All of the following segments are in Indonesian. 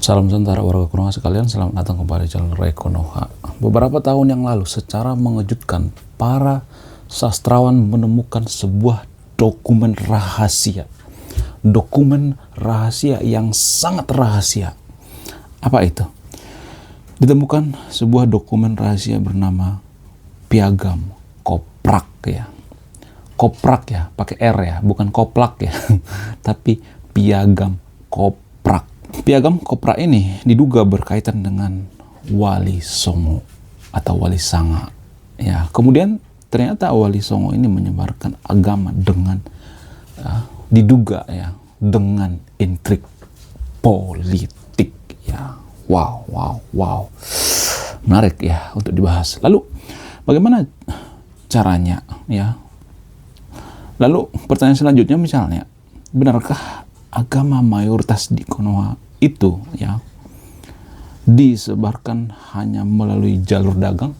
Salam sejahtera warga Konoha sekalian, selamat datang kembali di channel Ray Konoha. Beberapa tahun yang lalu, secara mengejutkan, para sastrawan menemukan sebuah dokumen rahasia. Dokumen rahasia yang sangat rahasia. Apa itu? Ditemukan sebuah dokumen rahasia bernama Piagam Koprak ya. Koprak ya, pakai R ya, bukan koplak ya, tapi Piagam Koprak. Piagam Koprak ini diduga berkaitan dengan Wali Songo atau Wali Sanga. Ya, kemudian ternyata Wali Songo ini menyebarkan agama dengan diduga ya dengan intrik politik ya. Wow. Menarik ya untuk dibahas. Lalu bagaimana caranya ya? Lalu pertanyaan selanjutnya misalnya, benarkah agama mayoritas di Konoha itu ya disebarkan hanya melalui jalur dagang?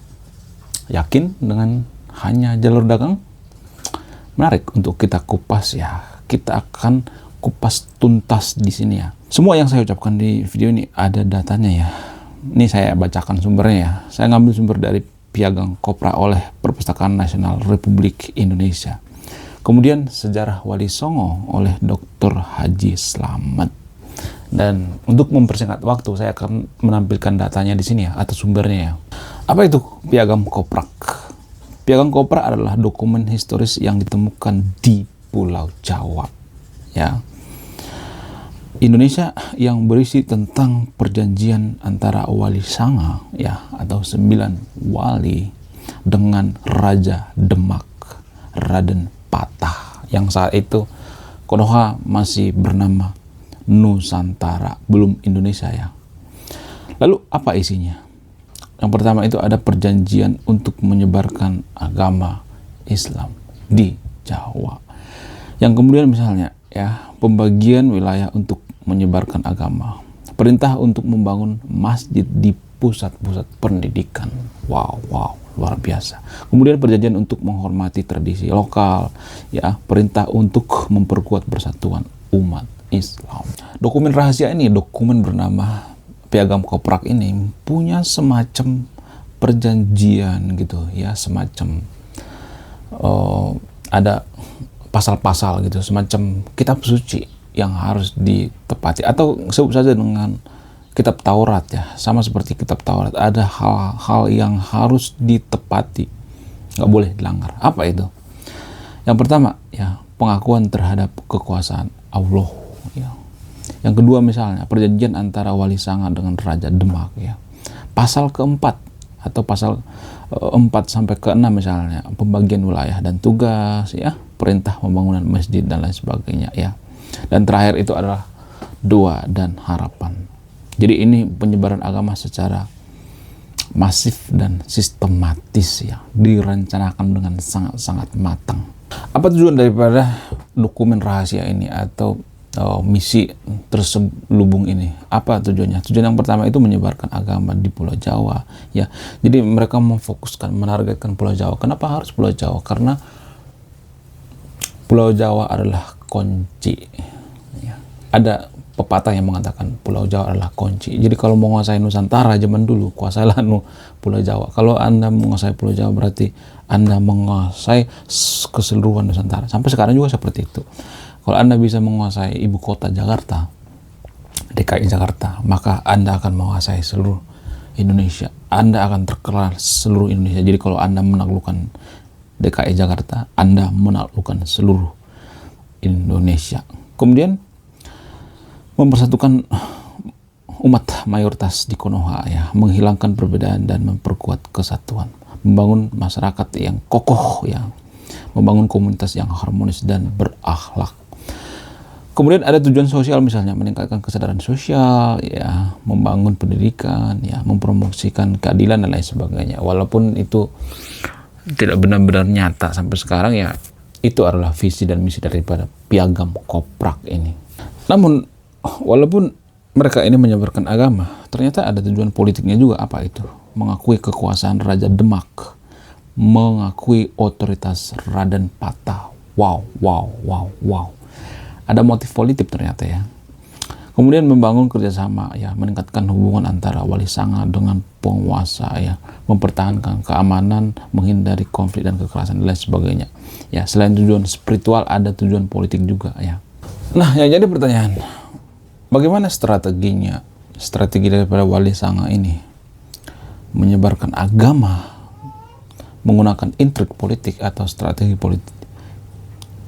Yakin dengan hanya jalur dagang? Menarik untuk kita kupas ya. Kita akan kupas tuntas di sini ya. Semua yang saya ucapkan di video ini ada datanya ya. Ini saya bacakan sumbernya ya. Saya ngambil sumber dari Piagam Koprak oleh Perpustakaan Nasional Republik Indonesia. Kemudian sejarah Wali Songo oleh Dr. Haji Slamet. Dan untuk mempersingkat waktu, saya akan menampilkan datanya di sini ya, atau sumbernya ya. Apa itu Piagam Koprak? Piagam Koprak adalah dokumen historis yang ditemukan di Pulau Jawa. Ya. Indonesia yang berisi tentang perjanjian antara Wali Sanga ya, atau 9 wali dengan Raja Demak, Raden Patah, yang saat itu Konoha masih bernama Nusantara, belum Indonesia ya. Lalu apa isinya? Yang pertama itu ada perjanjian untuk menyebarkan agama Islam di Jawa. Yang kemudian misalnya ya, pembagian wilayah untuk menyebarkan agama, perintah untuk membangun masjid di pusat-pusat pendidikan. Wow, luar biasa. Kemudian perjanjian untuk menghormati tradisi lokal, ya, perintah untuk memperkuat persatuan umat Islam. Dokumen rahasia ini, dokumen bernama Piagam Koprak ini punya semacam perjanjian gitu, ya, semacam ada pasal-pasal gitu, semacam kitab suci yang harus ditepati, atau sebut saja dengan kitab Taurat ya, sama seperti kitab Taurat, ada hal-hal yang harus ditepati, nggak boleh dilanggar. Apa itu? Yang pertama ya, pengakuan terhadap kekuasaan Allah ya. Yang kedua misalnya perjanjian antara Wali Sanga dengan Raja Demak ya. Pasal keempat atau pasal 4 sampai ke 6 misalnya, pembagian wilayah dan tugas ya, perintah pembangunan masjid dan lain sebagainya ya. Dan terakhir itu adalah doa dan harapan. Jadi ini penyebaran agama secara masif dan sistematis ya, direncanakan dengan sangat-sangat matang. Apa tujuan daripada dokumen rahasia ini atau misi terselubung ini? Apa tujuannya? Tujuan yang pertama itu menyebarkan agama di Pulau Jawa ya. Jadi mereka memfokuskan, menargetkan Pulau Jawa. Kenapa harus Pulau Jawa? Karena Pulau Jawa adalah kunci ya. Ada pepatah yang mengatakan Pulau Jawa adalah kunci. Jadi kalau mau menguasai Nusantara zaman dulu, kuasailah Pulau Jawa. Kalau Anda menguasai Pulau Jawa berarti Anda menguasai keseluruhan Nusantara. Sampai sekarang juga seperti itu. Kalau Anda bisa menguasai ibu kota Jakarta, DKI Jakarta, maka Anda akan menguasai seluruh Indonesia. Anda akan terkenal seluruh Indonesia. Jadi kalau Anda menaklukkan DKI Jakarta, Anda menaklukkan seluruh Indonesia. Kemudian mempersatukan umat mayoritas di Konoha ya, menghilangkan perbedaan dan memperkuat kesatuan, membangun masyarakat yang kokoh ya, membangun komunitas yang harmonis dan berakhlak. Kemudian ada tujuan sosial misalnya, meningkatkan kesadaran sosial ya, membangun pendidikan ya, mempromosikan keadilan dan lain sebagainya. Walaupun itu tidak benar-benar nyata sampai sekarang ya, itu adalah visi dan misi daripada Piagam Koprak ini. Namun walaupun mereka ini menyebarkan agama, ternyata ada tujuan politiknya juga. Apa itu? Mengakui kekuasaan Raja Demak, mengakui otoritas Raden Patah. Wow. Ada motif politik ternyata ya. Kemudian membangun kerjasama, ya, meningkatkan hubungan antara wali sanga dengan penguasa, ya, mempertahankan keamanan, menghindari konflik dan kekerasan dan lain sebagainya. Ya, selain tujuan spiritual ada tujuan politik juga, ya. Nah, yang jadi pertanyaan, bagaimana strateginya? Strategi daripada wali sanga ini menyebarkan agama menggunakan intrik politik atau strategi politik.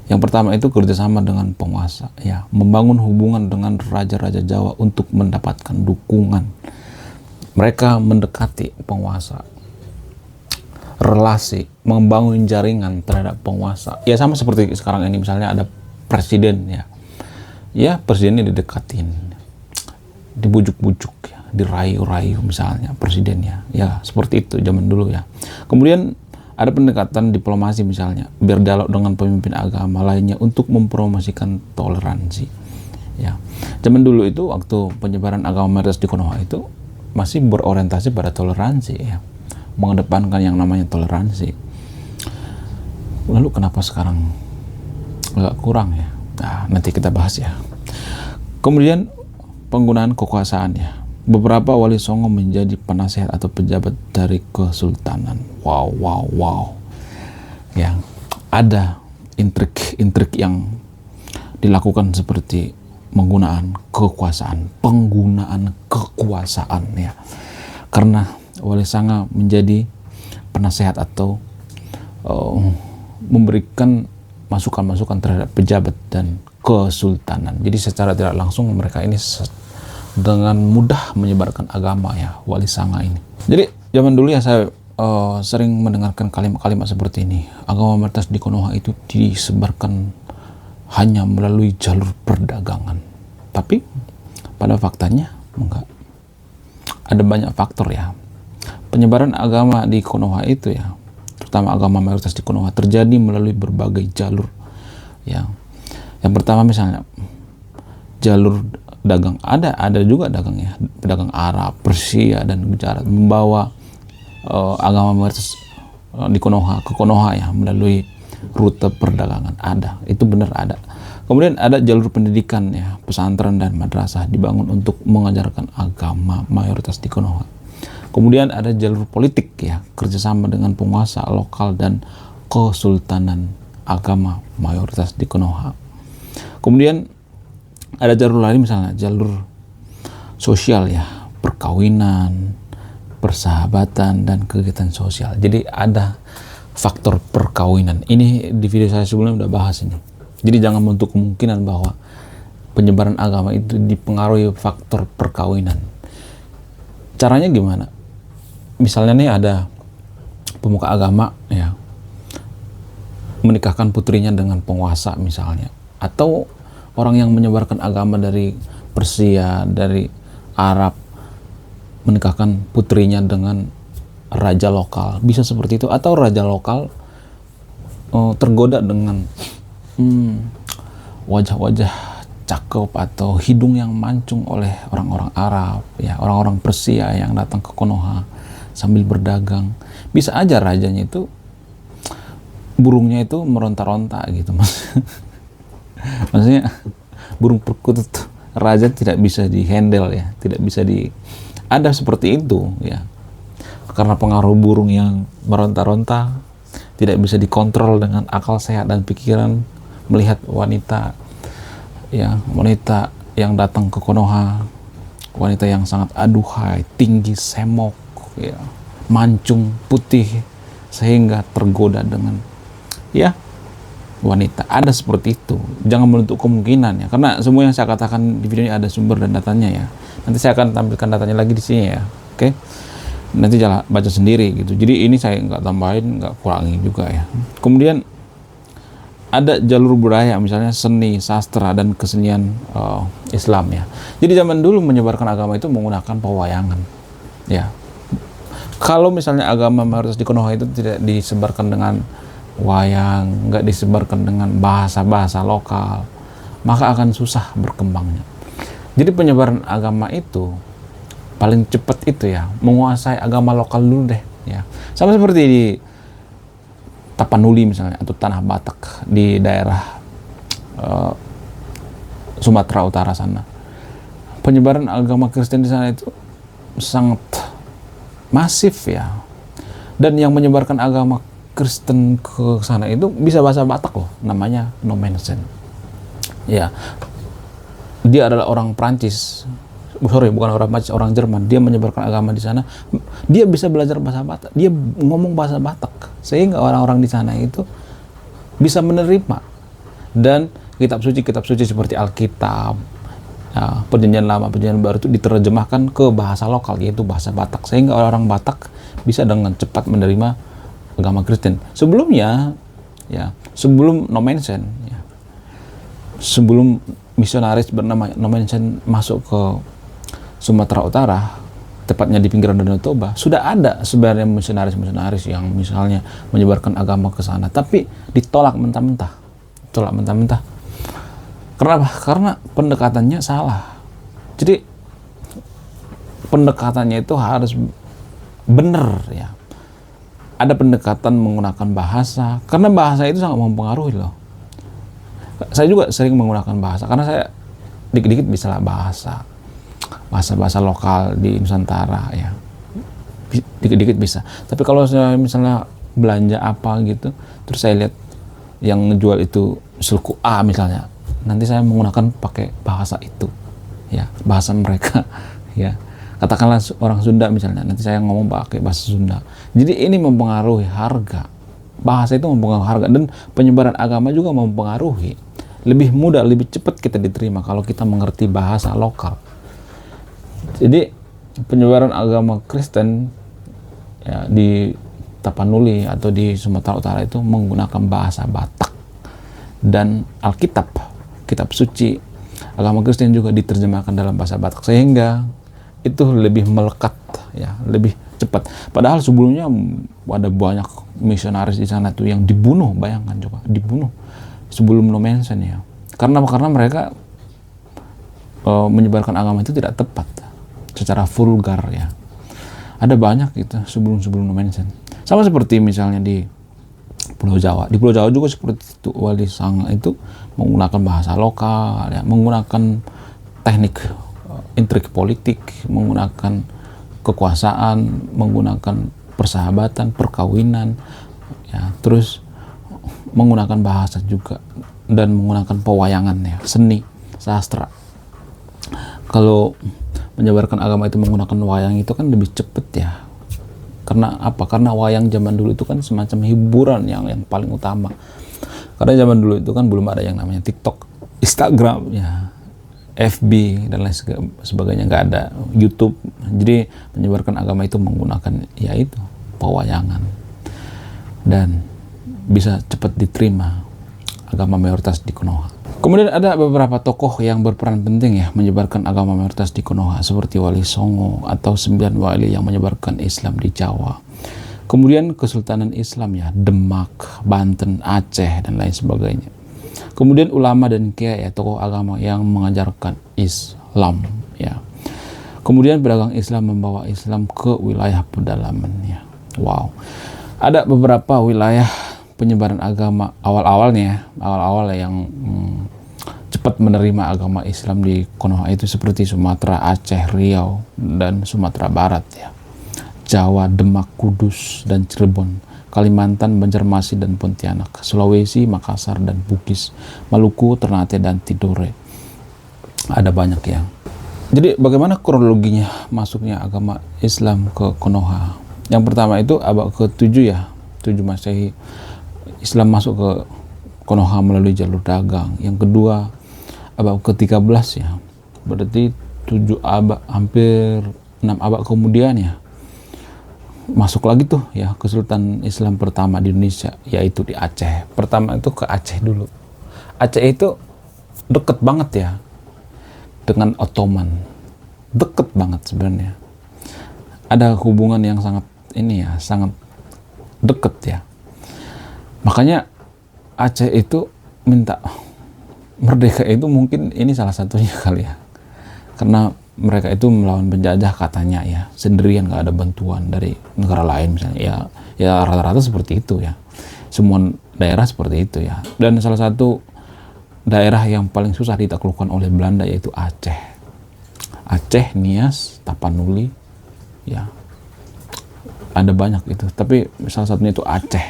Yang pertama itu kerjasama dengan penguasa, ya, membangun hubungan dengan raja-raja Jawa untuk mendapatkan dukungan. Mereka mendekati penguasa, relasi, membangun jaringan terhadap penguasa. Ya, sama seperti sekarang ini, misalnya ada presiden, ya presidennya didekatin, dibujuk-bujuk, ya, dirayu-rayu misalnya presidennya, ya seperti itu zaman dulu, ya. Kemudian ada pendekatan diplomasi misalnya, berdialog dengan pemimpin agama lainnya untuk mempromosikan toleransi. Ya, zaman dulu itu waktu penyebaran agama mayoritas di Konoha itu masih berorientasi pada toleransi, ya, mengedepankan yang namanya toleransi. Lalu kenapa sekarang agak kurang, ya? Nah, nanti kita bahas, ya. Kemudian penggunaan kekuasaan, ya. Beberapa wali songo menjadi penasehat atau pejabat dari kesultanan. Wow. Ya, ada intrik yang dilakukan seperti penggunaan kekuasaan, ya. Karena wali sanga menjadi penasehat atau memberikan masukan-masukan terhadap pejabat dan kesultanan. Jadi secara tidak langsung mereka ini dengan mudah menyebarkan agama, ya, wali sanga ini. Jadi zaman dulu, ya, saya sering mendengarkan kalimat-kalimat seperti ini. Agama mayoritas di Konoha itu disebarkan hanya melalui jalur perdagangan. Tapi pada faktanya enggak. Ada banyak faktor, ya. Penyebaran agama di Konoha itu, ya, terutama agama mayoritas di Konoha terjadi melalui berbagai jalur, ya. Yang pertama misalnya jalur dagang, ada juga dagang, ya, pedagang Arab, Persia dan Gujarat membawa agama mayoritas di Konoha ke Konoha, ya, melalui rute perdagangan. Ada, itu benar ada. Kemudian ada jalur pendidikan, ya, pesantren dan madrasah dibangun untuk mengajarkan agama mayoritas di Konoha. Kemudian ada jalur politik, ya, kerjasama dengan penguasa lokal dan kesultanan agama mayoritas di Konoha. Kemudian ada jalur lain misalnya jalur sosial, ya, perkawinan, persahabatan dan kegiatan sosial. Jadi ada faktor perkawinan. Ini di video saya sebelumnya udah bahas ini. Jadi jangan menutup kemungkinan bahwa penyebaran agama itu dipengaruhi faktor perkawinan. Caranya gimana? Misalnya nih ada pemuka agama, ya, menikahkan putrinya dengan penguasa misalnya, atau orang yang menyebarkan agama dari Persia, dari Arab, menikahkan putrinya dengan raja lokal, bisa seperti itu. Atau raja lokal tergoda dengan wajah-wajah cakep atau hidung yang mancung oleh orang-orang Arab, ya, orang-orang Persia yang datang ke Konoha sambil berdagang. Bisa aja rajanya itu burungnya itu meronta-ronta gitu, mas. Maksudnya burung perkutut raja tidak bisa dihandle, ya, tidak bisa ada seperti itu, ya, karena pengaruh burung yang meronta-ronta tidak bisa dikontrol dengan akal sehat dan pikiran. Melihat wanita, ya, wanita yang datang ke Konoha, wanita yang sangat aduhai, tinggi, semok, ya, mancung, putih, sehingga tergoda dengan, ya, wanita. Ada seperti itu. Jangan menutup kemungkinan, ya, karena semua yang saya katakan di video ini ada sumber dan datanya, ya. Nanti saya akan tampilkan datanya lagi di sini, ya. Oke, nanti jangan baca sendiri gitu. Jadi ini saya nggak tambahin, nggak kurangi juga, ya. Kemudian ada jalur budaya, misalnya seni, sastra dan kesenian Islam, ya. Jadi zaman dulu menyebarkan agama itu menggunakan pewayangan, ya. Kalau misalnya agama mayoritas di Konoha itu tidak disebarkan dengan wayang, nggak disebarkan dengan bahasa-bahasa lokal, maka akan susah berkembangnya. Jadi penyebaran agama itu paling cepat itu, ya, menguasai agama lokal dulu deh, ya. Sama seperti di Tapanuli misalnya, atau Tanah Batak di daerah Sumatera Utara sana. penyebaran agama Kristen di sana itu sangat masif ya. Dan yang menyebarkan agama Kristen ke sana itu bisa bahasa Batak loh, namanya Nommensen. Ya, dia adalah orang Prancis, bukan orang Prancis, orang Jerman. Dia menyebarkan agama di sana. Dia bisa belajar bahasa Batak, dia ngomong bahasa Batak, sehingga orang-orang di sana itu bisa menerima. Dan kitab suci seperti Alkitab, ya, Perjanjian Lama, Perjanjian Baru itu diterjemahkan ke bahasa lokal, yaitu bahasa Batak, sehingga orang Batak bisa dengan cepat menerima agama Kristen. Sebelumnya, ya, sebelum Nommensen, ya, sebelum misionaris bernama Nommensen masuk ke Sumatera Utara, tepatnya di pinggiran Danau Toba, sudah ada sebenarnya misionaris yang misalnya menyebarkan agama ke sana, tapi ditolak mentah-mentah. Kenapa? Karena pendekatannya salah. Jadi pendekatannya itu harus benar ya. Ada pendekatan menggunakan bahasa, karena bahasa itu sangat mempengaruhi loh. Saya juga sering menggunakan bahasa, karena saya dikit-dikit bisa lah bahasa lokal di Nusantara ya. Dikit-dikit bisa. Tapi kalau saya misalnya belanja apa gitu, terus saya lihat yang ngejual itu suku A misalnya, nanti saya menggunakan pakai bahasa itu ya, bahasa mereka ya. Katakanlah orang Sunda misalnya, nanti saya ngomong pakai bahasa Sunda. Jadi ini mempengaruhi harga. Bahasa itu mempengaruhi harga, dan penyebaran agama juga mempengaruhi. Lebih mudah, lebih cepat kita diterima kalau kita mengerti bahasa lokal. Jadi penyebaran agama Kristen ya, di Tapanuli atau di Sumatera Utara itu menggunakan bahasa Batak. Dan Alkitab, kitab suci agama Kristen juga diterjemahkan dalam bahasa Batak, sehingga itu lebih melekat ya, lebih cepat. Padahal sebelumnya ada banyak misionaris di sana tuh yang dibunuh, bayangkan coba, dibunuh sebelum Nommensen ya. Karena mereka menyebarkan agama itu tidak tepat, secara vulgar ya. Ada banyak gitu sebelum Nommensen. Sama seperti misalnya di Pulau Jawa. Di Pulau Jawa juga seperti itu. Wali Sanga itu menggunakan bahasa lokal ya, menggunakan teknik intrik politik, menggunakan kekuasaan, menggunakan persahabatan, perkawinan, ya, terus menggunakan bahasa juga, dan menggunakan pewayangan ya, seni, sastra. Kalau menyebarkan agama itu menggunakan wayang itu kan lebih cepet ya. Karena apa? Karena wayang zaman dulu itu kan semacam hiburan yang paling utama. Karena zaman dulu itu kan belum ada yang namanya TikTok, Instagram ya, FB dan lain sebagainya, nggak ada YouTube. Jadi menyebarkan agama itu menggunakan yaitu pewayangan, dan bisa cepat diterima agama mayoritas di Konoha. Kemudian ada beberapa tokoh yang berperan penting ya menyebarkan agama mayoritas di Konoha, seperti Wali Songo atau 9 wali yang menyebarkan Islam di Jawa. Kemudian Kesultanan Islam ya, Demak, Banten, Aceh dan lain sebagainya. Kemudian ulama dan kiai ya, tokoh agama yang mengajarkan Islam ya. Kemudian pedagang Islam membawa Islam ke wilayah pedalaman ya. Wow. Ada beberapa wilayah penyebaran agama awal yang cepat menerima agama Islam di Konoha itu seperti Sumatera, Aceh, Riau dan Sumatera Barat ya. Jawa, Demak, Kudus dan Cirebon, Kalimantan, Banjarmasin dan Pontianak, Sulawesi, Makassar dan Bugis, Maluku, Ternate dan Tidore. Ada banyak ya. Jadi bagaimana kronologinya masuknya agama Islam ke Konoha? Yang pertama itu abad ke-7 ya, 7 Masehi, Islam masuk ke Konoha melalui jalur dagang. Yang kedua abad ke-13 ya, berarti 7 abad, hampir 6 abad kemudian ya, masuk lagi tuh ya Kesultanan Islam pertama di Indonesia, yaitu di Aceh. Pertama itu ke Aceh dulu. Aceh itu deket banget ya dengan Ottoman, deket banget sebenarnya. Ada hubungan yang sangat sangat deket ya. Makanya Aceh itu minta merdeka, itu mungkin ini salah satunya kali ya, karena mereka itu melawan penjajah katanya ya, sendirian, nggak ada bantuan dari negara lain misalnya ya rata-rata seperti itu ya, semua daerah seperti itu ya. Dan salah satu daerah yang paling susah ditaklukkan oleh Belanda yaitu Aceh. Aceh, Nias, Tapanuli, ya ada banyak itu, tapi salah satunya itu Aceh.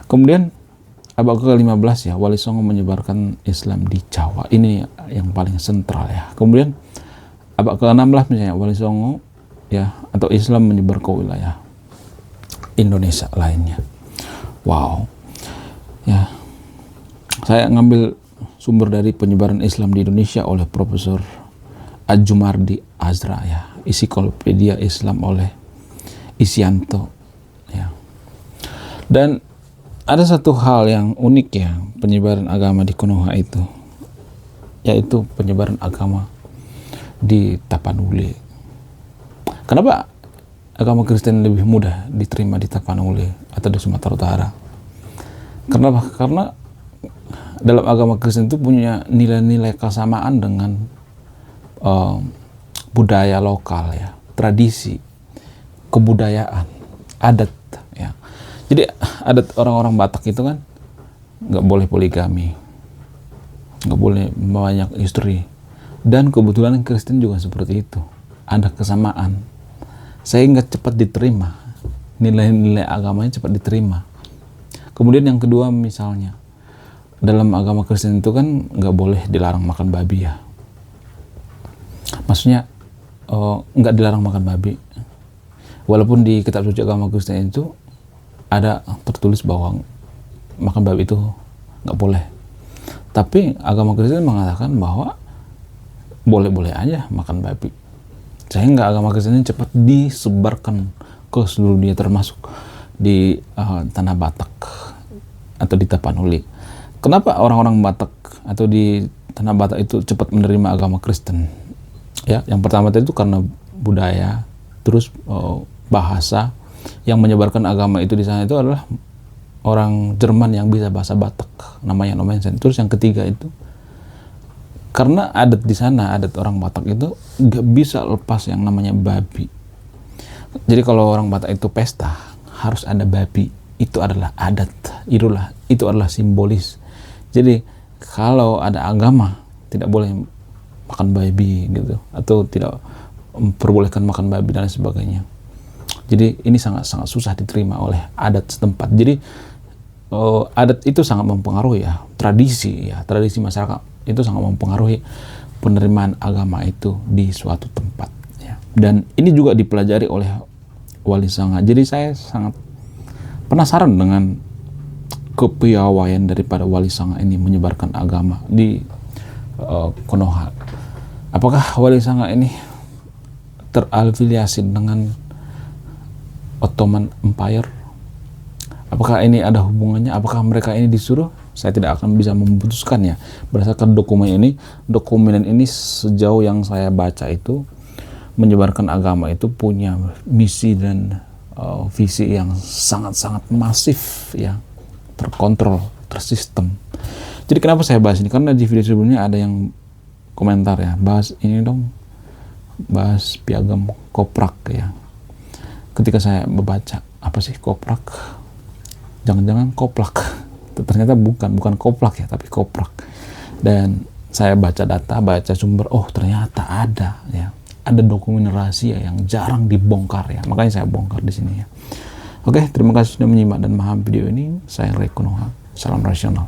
Kemudian abad ke-15 ya, Wali Songo menyebarkan Islam di Jawa, ini yang paling sentral ya. Kemudian abad ke-16 misalnya Wali Songo ya atau Islam menyebar ke wilayah Indonesia lainnya. Wow ya, saya ngambil sumber dari penyebaran Islam di Indonesia oleh Profesor Adjumardi Azra ya, Ensiklopedia Islam oleh Isianto ya. Dan ada satu hal yang unik ya penyebaran agama di Konoha itu, yaitu penyebaran agama di Tapanuli. Kenapa agama Kristen lebih mudah diterima di Tapanuli atau di Sumatera Utara? Kenapa? Karena dalam agama Kristen itu punya nilai-nilai kesamaan dengan budaya lokal ya, tradisi, kebudayaan, adat ya. Jadi adat orang-orang Batak itu kan nggak boleh poligami, nggak boleh banyak istri, dan kebetulan Kristen juga seperti itu, ada kesamaan sehingga cepat diterima, nilai-nilai agamanya cepat diterima. Kemudian yang kedua misalnya dalam agama Kristen itu kan nggak boleh dilarang makan babi ya, maksudnya nggak dilarang makan babi. Walaupun di kitab suci agama Kristen itu ada tertulis bahwa makan babi itu nggak boleh, tapi agama Kristen mengatakan bahwa boleh-boleh aja makan babi, sehingga agama Kristen ini cepat disebarkan ke seluruh dunia, termasuk di tanah Batak atau di Tapanuli. Kenapa orang-orang Batak atau di tanah Batak itu cepat menerima agama Kristen? Ya, yang pertama itu karena budaya, terus bahasa. Yang menyebarkan agama itu di sana itu adalah orang Jerman yang bisa bahasa Batak, namanya Nomensen. Terus yang ketiga itu karena adat di sana, adat orang Batak itu nggak bisa lepas yang namanya babi. Jadi kalau orang Batak itu pesta harus ada babi, itu adalah adat, itu adalah simbolis. Jadi kalau ada agama tidak boleh makan babi gitu, atau tidak memperbolehkan makan babi dan sebagainya. Jadi ini sangat susah diterima oleh adat setempat. Jadi adat itu sangat mempengaruhi ya, tradisi masyarakat itu sangat mempengaruhi penerimaan agama itu di suatu tempat ya. Dan ini juga dipelajari oleh Wali Sanga. Jadi saya sangat penasaran dengan kepiawaian daripada Wali Sanga ini menyebarkan agama di Konoha. Apakah Wali Sanga ini terafiliasi dengan Ottoman Empire? Apakah ini ada hubungannya? Apakah mereka ini disuruh? Saya tidak akan bisa memutuskannya berdasarkan dokumen ini sejauh yang saya baca itu menyebarkan agama itu punya misi dan visi yang sangat-sangat masif ya, terkontrol, tersistem. Jadi kenapa saya bahas ini? Karena di video sebelumnya ada yang komentar ya, bahas ini dong, bahas piagam Koprak ya. Ketika saya membaca, apa sih koprak? Jangan-jangan koplak. Ternyata bukan koplak ya, tapi koprak. Dan saya baca data, baca sumber, oh ternyata ada ya. Ada dokumen rahasia yang jarang dibongkar ya. Makanya saya bongkar di sini ya. Oke, terima kasih sudah menyimak dan memahami video ini. Saya Ray Konoha. Salam rasional.